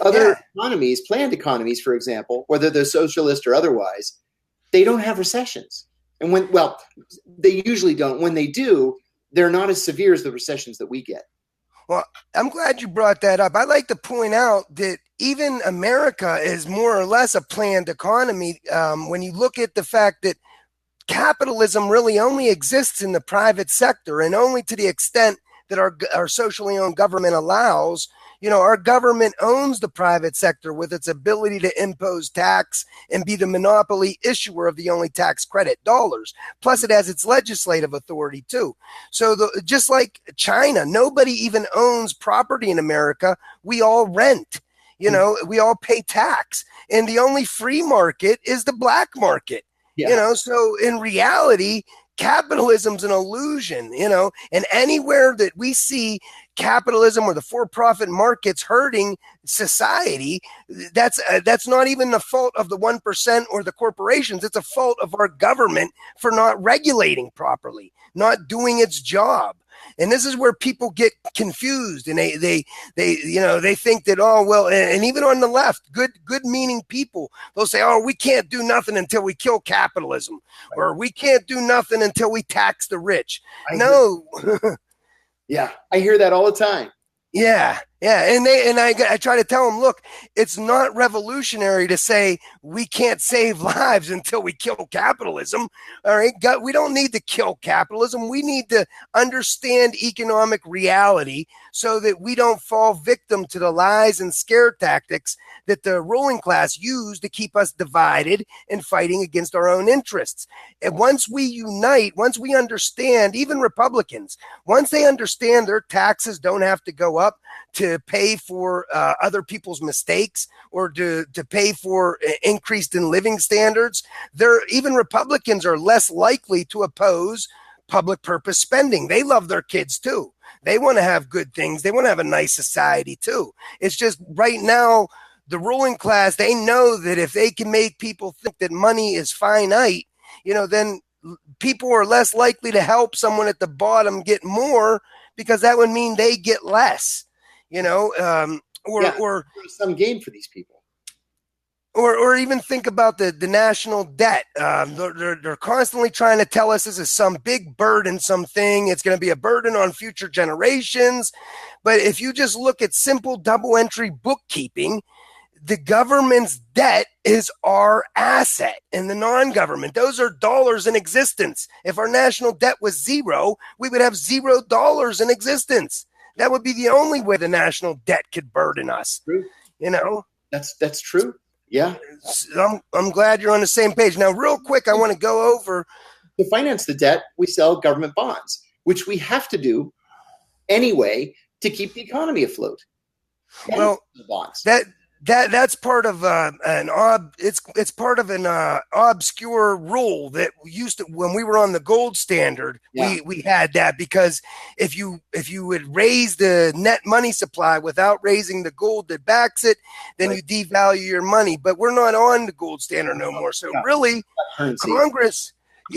economies, planned economies, for example, whether they're socialist or otherwise, they don't have recessions. And they usually don't. When they do, they're not as severe as the recessions that we get. Well, I'm glad you brought that up. I'd like to point out that even America is more or less a planned economy when you look at the fact that capitalism really only exists in the private sector, and only to the extent that our socially owned government allows. Our government owns the private sector with its ability to impose tax and be the monopoly issuer of the only tax credit dollars. Plus, it has its legislative authority, too. So just like China, nobody even owns property in America. We all rent. We all pay tax. And the only free market is the black market. Yeah. So in reality, capitalism's an illusion, and anywhere that we see capitalism or the for-profit markets hurting society, that's not even the fault of the 1% or the corporations. It's a fault of our government for not regulating properly, not doing its job. And this is where people get confused, and they think that, oh, well, and even on the left, good meaning people, they'll say, oh, we can't do nothing until we kill capitalism, or we can't do nothing until we tax the rich. Yeah, I hear that all the time. Yeah. And I try to tell them, look, it's not revolutionary to say we can't save lives until we kill capitalism. All right, we don't need to kill capitalism. We need to understand economic reality so that we don't fall victim to the lies and scare tactics that the ruling class use to keep us divided and fighting against our own interests. And once we unite, once we understand, even Republicans, once they understand their taxes don't have to go up to pay for other people's mistakes or to pay for increased in living standards, even Republicans are less likely to oppose public purpose spending. They love their kids too. They want to have good things. They want to have a nice society too. It's just right now, the ruling class, they know that if they can make people think that money is finite, then people are less likely to help someone at the bottom get more, because that would mean they get less. Or some game for these people. Or even think about the national debt. They're constantly trying to tell us this is some big burdensome thing. It's going to be a burden on future generations. But if you just look at simple double entry bookkeeping, the government's debt is our asset, and the non-government, those are dollars in existence. If our national debt was zero, we would have $0 in existence. That would be the only way the national debt could burden us. True. That's true. Yeah. I'm glad you're on the same page. Now, real quick, I want to go over. To finance the debt, we sell government bonds, which we have to do anyway to keep the economy afloat. Well, bonds. That's part of it's part of an obscure rule that we used to, when we were on the gold standard. Yeah. We had that, because if you would raise the net money supply without raising the gold that backs it, then you devalue your money. But we're not on the gold standard no more. So really,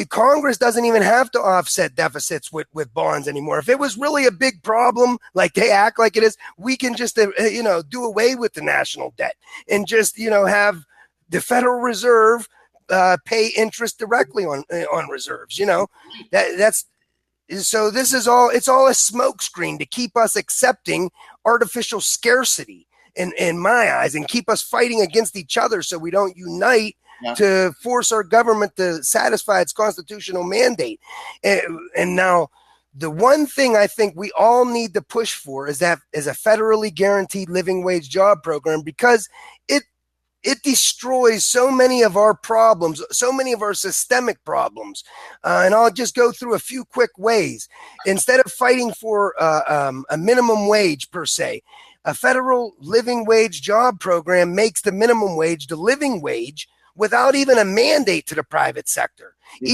Congress doesn't even have to offset deficits with bonds anymore. If it was really a big problem, like they act like it is, we can just, do away with the national debt and just, have the Federal Reserve pay interest directly on reserves. So this is all, it's all a smokescreen to keep us accepting artificial scarcity in my eyes, and keep us fighting against each other so we don't unite. Yeah. To force our government to satisfy its constitutional mandate. And now, the one thing I think we all need to push for is a federally guaranteed living wage job program, because it destroys so many of our problems, so many of our systemic problems. And I'll just go through a few quick ways. Instead of fighting for a minimum wage per se, a federal living wage job program makes the minimum wage the living wage, without even a mandate to the private sector. Mm-hmm.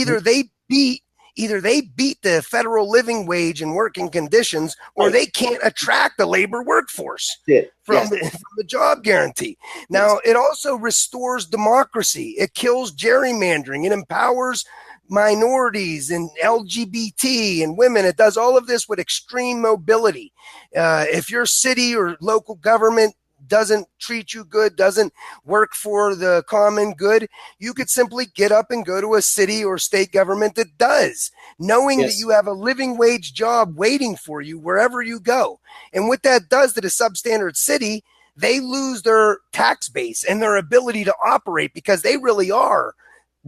Either they beat the federal living wage and working conditions, or they can't attract the labor workforce from the job guarantee. Now, it also restores democracy. It kills gerrymandering. It empowers minorities and LGBT and women. It does all of this with extreme mobility. If your city or local government doesn't treat you good, doesn't work for the common good, you could simply get up and go to a city or state government that does, knowing that you have a living wage job waiting for you wherever you go. And what that does to the substandard city, they lose their tax base and their ability to operate, because they really are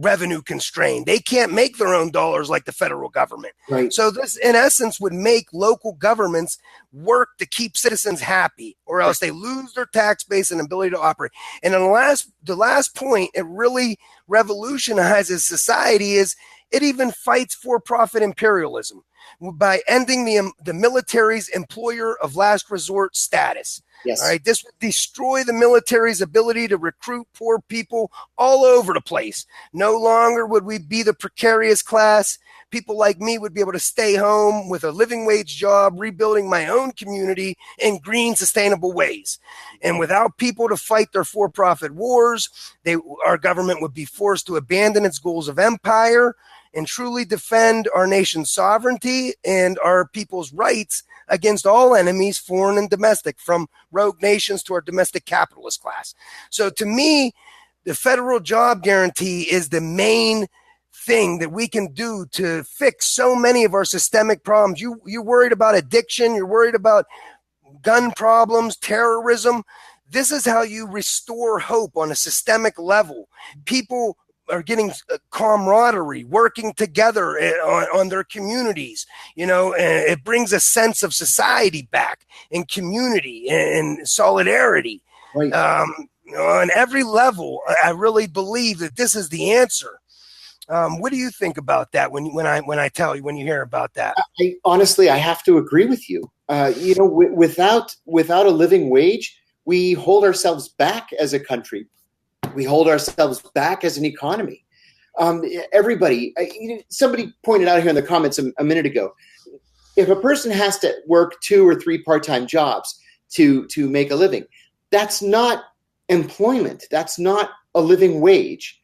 revenue constrained. They can't make their own dollars like the federal government. Right. So this, in essence, would make local governments work to keep citizens happy, or else they lose their tax base and ability to operate. And then the last point, it really revolutionizes society, is it even fights for-profit imperialism by ending the military's employer of last resort status. Yes. All right. This would destroy the military's ability to recruit poor people all over the place. No longer would we be the precarious class. People like me would be able to stay home with a living wage job, rebuilding my own community in green, sustainable ways. And without people to fight their for-profit wars, our government would be forced to abandon its goals of empire and truly defend our nation's sovereignty and our people's rights against all enemies, foreign and domestic, from rogue nations to our domestic capitalist class. So to me, the federal job guarantee is the main thing that we can do to fix so many of our systemic problems. You're worried about addiction, you're worried about gun problems, terrorism. This is how you restore hope on a systemic level. People are getting camaraderie, working together on their communities. It brings a sense of society back, and community and solidarity. Right. On every level, I really believe that this is the answer. What do you think about that when you hear about that? Honestly, I have to agree with you. Without a living wage, we hold ourselves back as a country. We hold ourselves back as an economy. Everybody, somebody pointed out here in the comments a minute ago, if a person has to work 2 or 3 part-time jobs to make a living, that's not employment. That's not a living wage.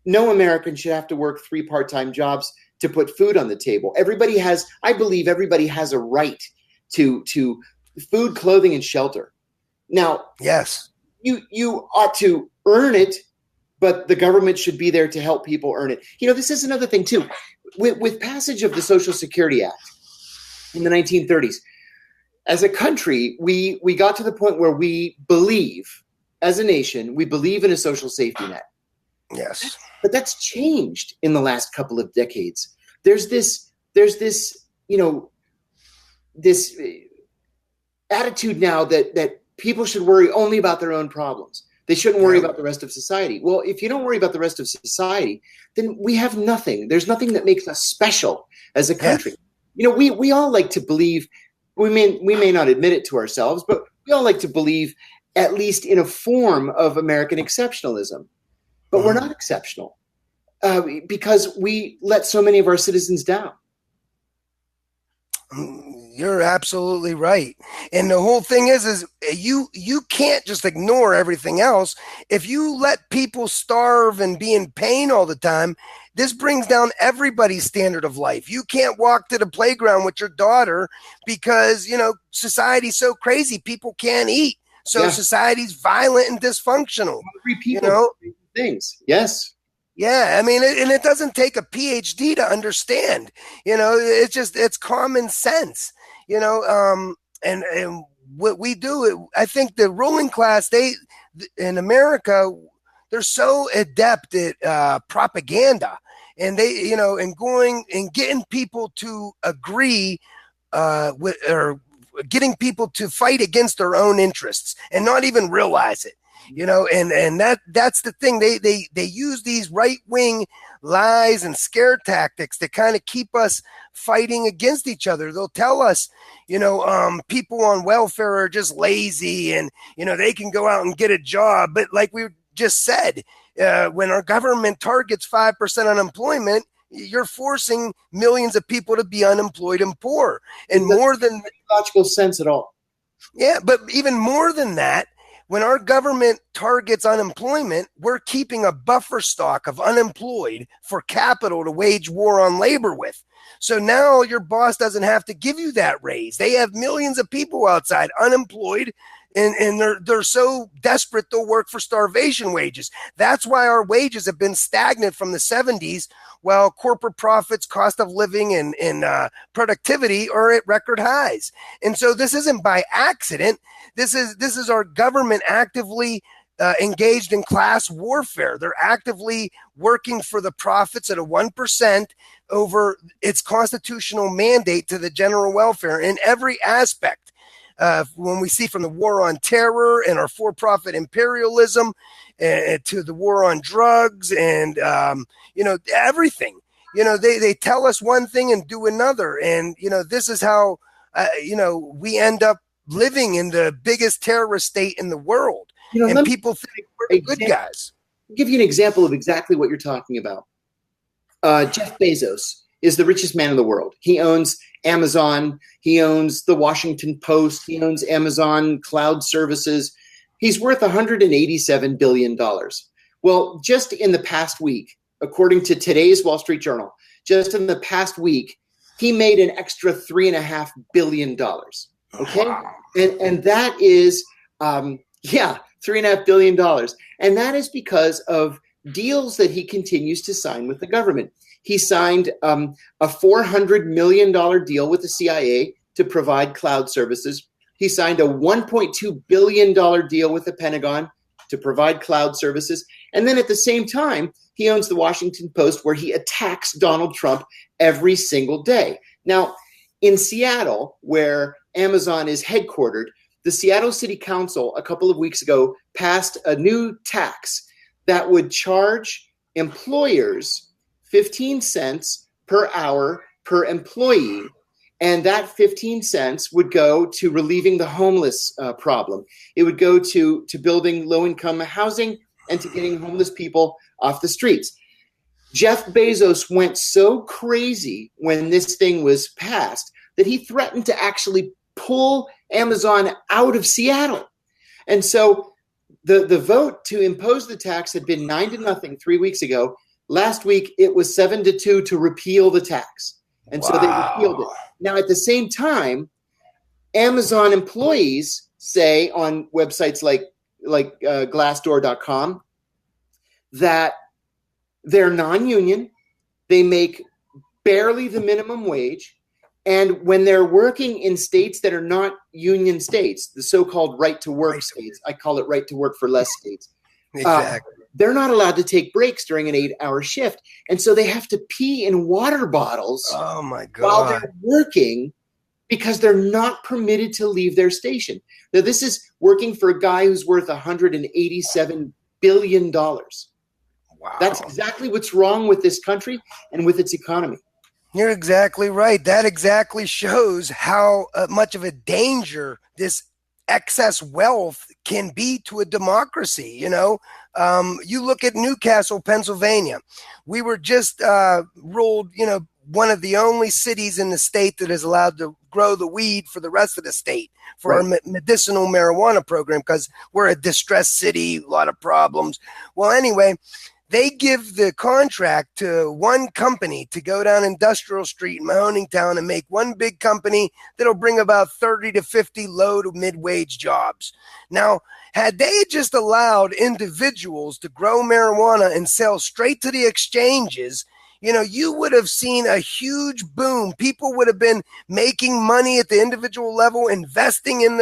No American should have to work 3 part-time jobs to put food on the table. I believe everybody has a right to food, clothing, and shelter. Now, yes, you ought to earn it, but the government should be there to help people earn it. This is another thing too. With passage of the Social Security Act in the 1930s, as a country, we got to the point where we believe, as a nation, we believe in a social safety net. Yes. But that's changed in the last couple of decades. There's this attitude now that people should worry only about their own problems. They shouldn't worry about the rest of society. Well, if you don't worry about the rest of society, then we have nothing. There's nothing that makes us special as a country. Yes. We all like to believe, we may not admit it to ourselves, but we all like to believe at least in a form of American exceptionalism. But we're not exceptional because we let so many of our citizens down. You're absolutely right. And the whole thing is you can't just ignore everything else. If you let people starve and be in pain all the time, this brings down everybody's standard of life. You can't walk to the playground with your daughter because, society's so crazy. People can't eat. So society's violent and dysfunctional. Hungry people things. Yes. Yeah, I mean, and it doesn't take a PhD to understand. It's common sense. And what we do, I think the ruling class, in America, they're so adept at propaganda, and they, and going and getting people to agree or getting people to fight against their own interests and not even realize it. And that's the thing. They use these right-wing lies and scare tactics to kind of keep us fighting against each other. They'll tell us, people on welfare are just lazy and, they can go out and get a job. But like we just said, when our government targets 5% unemployment, you're forcing millions of people to be unemployed and poor. And more than logical sense at all. Yeah, but even more than that, when our government targets unemployment, we're keeping a buffer stock of unemployed for capital to wage war on labor with. So now your boss doesn't have to give you that raise. They have millions of people outside unemployed, and they're so desperate they'll work for starvation wages. That's why our wages have been stagnant from the 70s, while corporate profits, cost of living, and productivity are at record highs. And so this isn't by accident. This is our government actively engaged in class warfare. They're actively working for the profits at a 1% over its constitutional mandate to the general welfare in every aspect. When we see from the war on terror and our for-profit imperialism to the war on drugs and, everything, they tell us one thing and do another. And, this is how, we end up living in the biggest terrorist state in the world. And people think we're the good guys. I'll give you an example of exactly what you're talking about. Jeff Bezos is the richest man in the world. He owns Amazon. He owns the Washington Post. He owns Amazon Cloud Services. He's worth $187 billion. Well, just in the past week, according to today's Wall Street Journal, just in the past week, he made an extra $3.5 billion. Okay. Wow. And that is, $3.5 billion. And that is because of deals that he continues to sign with the government. He signed a $400 million deal with the CIA to provide cloud services. He signed a $1.2 billion deal with the Pentagon to provide cloud services. And then at the same time, he owns the Washington Post, where he attacks Donald Trump every single day. Now, in Seattle, where Amazon is headquartered, the Seattle City Council a couple of weeks ago passed a new tax that would charge employers 15 cents per hour per employee. And that 15 cents would go to relieving the homeless problem. It would go to building low-income housing and to getting homeless people off the streets. Jeff Bezos went so crazy when this thing was passed that he threatened to actually pull Amazon out of Seattle. And so the vote to impose the tax had been 9-0 3 weeks ago. Last week, it was 7-2 to repeal the tax. And so they repealed it. Now, at the same time, Amazon employees say on websites like Glassdoor.com that they're non-union, they make barely the minimum wage, and when they're working in states that are not union states, the so-called right-to-work states, I call it right-to-work for less states, Exactly. they're not allowed to take breaks during an 8-hour shift, and so they have to pee in water bottles Oh my while God. they're working because they're not permitted to leave their station. Now, this is working for a guy who's worth $187 billion. Wow. That's exactly what's wrong with this country and with its economy. You're exactly right. That exactly shows how much of a danger this excess wealth can be to a democracy. You know, you look at Newcastle, Pennsylvania. We were just ruled, one of the only cities in the state that is allowed to grow the weed for the rest of the state for our medicinal marijuana program, because we're a distressed city, a lot of problems. Well, anyway, they give the contract to one company to go down Industrial Street in Mahoning Town and make one big company that'll bring about 30 to 50 low to mid-wage jobs. Now, had they just allowed individuals to grow marijuana and sell straight to the exchanges, you would have seen a huge boom. People would have been making money at the individual level, investing in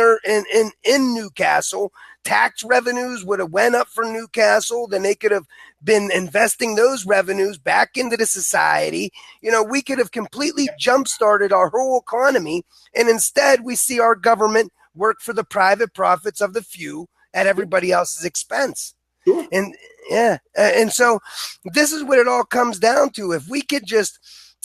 in Newcastle. Tax revenues would have went up for Newcastle. Then they could have been investing those revenues back into the society. We could have completely jump-started our whole economy. And instead, we see our government work for the private profits of the few at everybody else's expense. Sure. And so this is what it all comes down to. If we could just,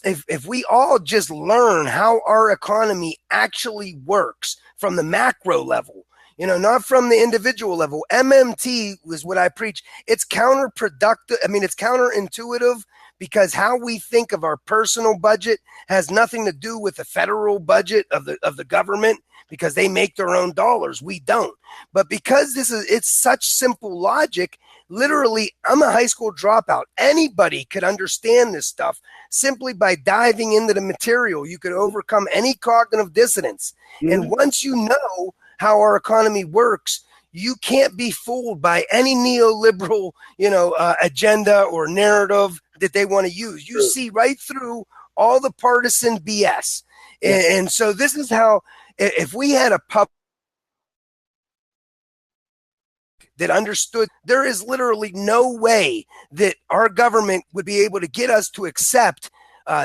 if we all just learn how our economy actually works from the macro level, not from the individual level. MMT was what I preach. It's counterproductive. I mean, it's counterintuitive, because how we think of our personal budget has nothing to do with the federal budget of the government, because they make their own dollars. We don't. But because it's such simple logic, literally, I'm a high school dropout. Anybody could understand this stuff simply by diving into the material. You could overcome any cognitive dissonance. Mm-hmm. And once you know how our economy works, you can't be fooled by any neoliberal, agenda or narrative that they want to use. You see right through all the partisan BS. And so this is how, if we had a public that understood, there is literally no way that our government would be able to get us to accept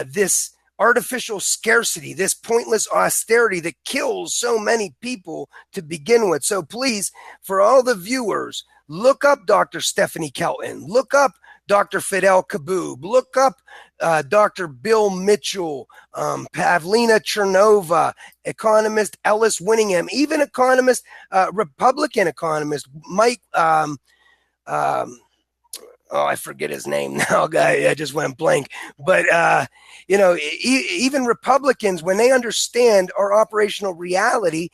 this artificial scarcity, this pointless austerity that kills so many people to begin with. So please, for all the viewers, look up Dr. Stephanie Kelton, look up Dr. Fidel Kaboub, look up Dr. Bill Mitchell, Pavlina Chernova, economist Ellis Winningham, even Republican economist Mike, I forget his name now, guy. I just went blank. But, even Republicans, when they understand our operational reality,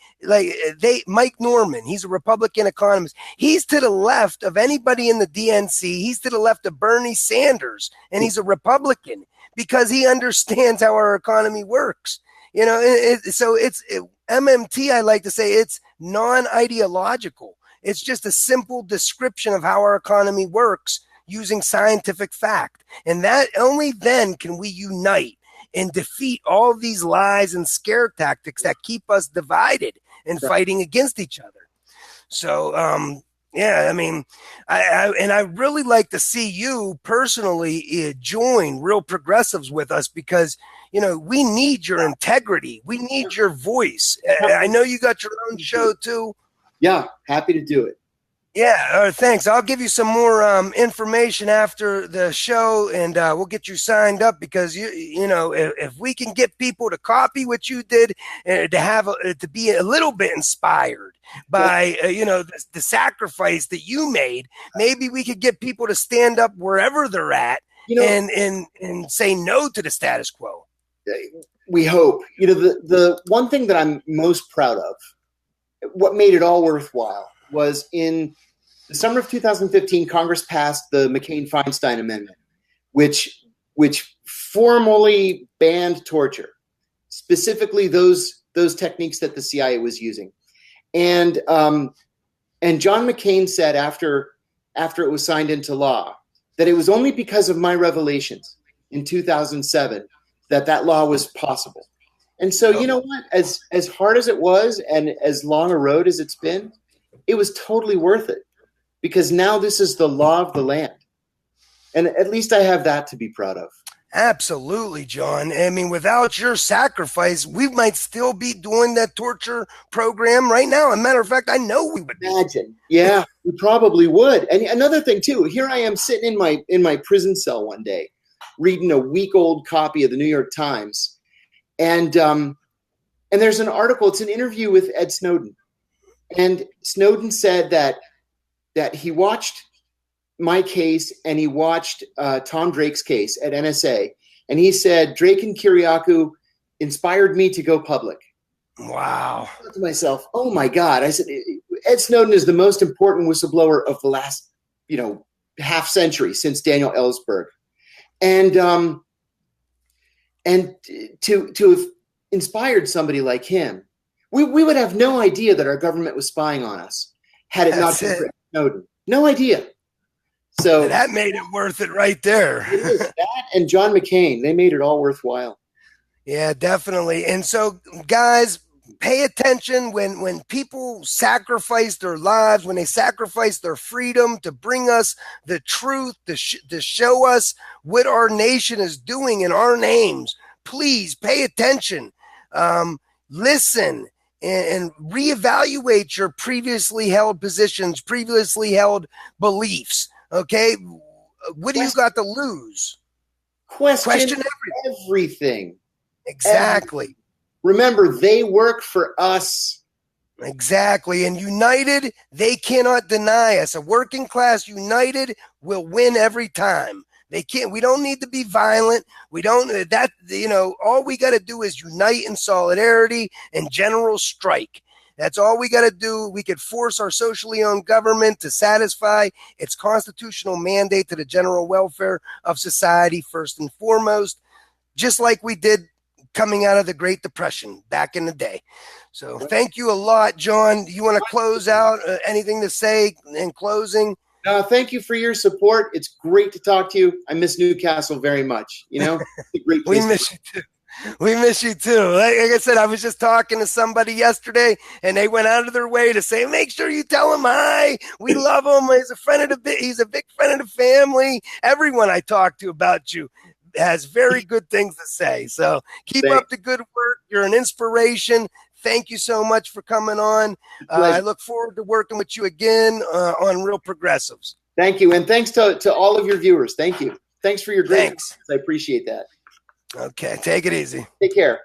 Mike Norman, he's a Republican economist. He's to the left of anybody in the DNC. He's to the left of Bernie Sanders, and he's a Republican, because he understands how our economy works. You know, so it's MMT. I like to say it's non-ideological. It's just a simple description of how our economy works using scientific fact. And that only then can we unite and defeat all of these lies and scare tactics that keep us divided and fighting against each other. So, yeah, I mean, I really like to see you personally join Real Progressives with us because, you know, we need your integrity. We need your voice. I know you got your own show too. Yeah, happy to do it. Yeah, thanks. I'll give you some more information after the show, and we'll get you signed up because you know if we can get people to copy what you did, to be a little bit inspired by you know the sacrifice that you made, maybe we could get people to stand up wherever they're at, you know, and say no to the status quo. We hope. You know, the one thing that I'm most proud of, what made it all worthwhile, was in the summer of 2015, Congress passed the McCain-Feinstein Amendment, which formally banned torture, specifically those techniques that the CIA was using. And John McCain said after it was signed into law that it was only because of my revelations in 2007 that law was possible. And so, you know what? As hard as it was and as long a road as it's been, it was totally worth it because now this is the law of the land. And at least I have that to be proud of. Absolutely, John. I mean, without your sacrifice, we might still be doing that torture program right now. As a matter of fact, I know we would. Imagine. Yeah, we probably would. And another thing, too, here I am sitting in my prison cell one day, reading a week-old copy of the New York Times. And there's an article, it's an interview with Ed Snowden. And Snowden said that he watched my case and he watched Tom Drake's case at NSA. And he said, Drake and Kiriakou inspired me to go public. Wow. I thought to myself, oh my God. I said, Ed Snowden is the most important whistleblower of the last, you know, half century since Daniel Ellsberg. And to have inspired somebody like him, we would have no idea that our government was spying on us had it not been for Snowden. No idea. So that made it worth it right there. It is. That and John McCain, they made it all worthwhile. Yeah, definitely. And so, guys, pay attention when people sacrifice their lives, when they sacrifice their freedom to bring us the truth, to show us what our nation is doing in our names. Please pay attention. Listen and reevaluate your previously held positions, previously held beliefs. Okay, what do you got to lose? Question everything. Exactly. Remember, they work for us. Exactly. And united, they cannot deny us. A working class united will win every time. They can't. We don't need to be violent. We don't. That, you know, all we got to do is unite in solidarity and general strike. That's all we got to do. We could force our socially owned government to satisfy its constitutional mandate to the general welfare of society first and foremost, just like we did coming out of the Great Depression back in the day. So thank you a lot, John. You want to close out? Anything to say in closing? Thank you for your support. It's great to talk to you. I miss Newcastle very much. You know, it's a great place. We miss you too. We miss you too. Like I said, I was just talking to somebody yesterday, and they went out of their way to say, "Make sure you tell him hi. We love him. He's a friend of he's a big friend of the family." Everyone I talk to about you has very good things to say. So keep up the good work. You're an inspiration. Thank you so much for coming on. I look forward to working with you again on Real Progressives. Thank you. And thanks to all of your viewers. Thank you. Thanks for your great. I appreciate that. Okay. Take it easy. Take care.